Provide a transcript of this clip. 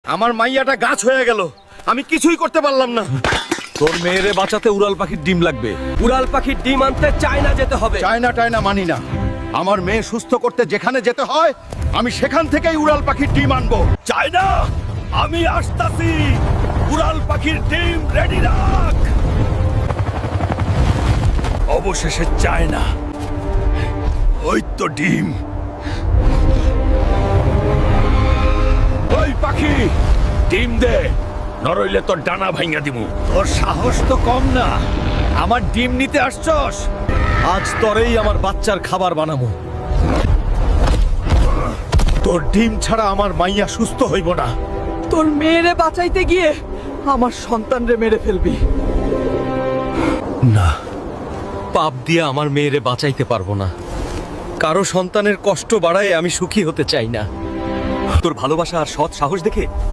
আমার মাইয়াটা গাছ হয়ে গেল, আমি কিছুই করতে পারলাম না। তোর মেয়েরে বাঁচাতে উড়াল পাখির ডিম লাগবে। উড়াল পাখির ডিম আনতে চায়না যেতে হবে। চায়না টায়না মানি না। আমার মেয়ে সুস্থ করতে যেখানে যেতে হয় আমি সেখান থেকেই উড়াল পাখির ডিম আনবো। চায়না, আমি আসতাছি। উড়াল পাখির ডিম রেডি রাখ। অবশেষে চায়না, ওই তো ডিম। ওই পাখি, ডিম দে, নরইলে তোর ডানা ভাঙা দিমু। তোর সাহস তো কম না, আমার ডিম নিতে আসছস। আজ তোরেই আমার বাচ্চার খাবার বানাবো। তোর ডিম ছাড়া আমার মাইয়া সুস্থ হইব না। তোর মেয়েরে বাঁচাইতে গিয়ে আমার সন্তানরে মেরে ফেলবি। না, পাপ দিয়ে আমার মেয়েরে বাঁচাইতে পারবো না। কারো সন্তানের কষ্ট বাড়ায় আমি সুখী হতে চাই না। তোর ভালোবাসা আর সৎ সাহস দেখে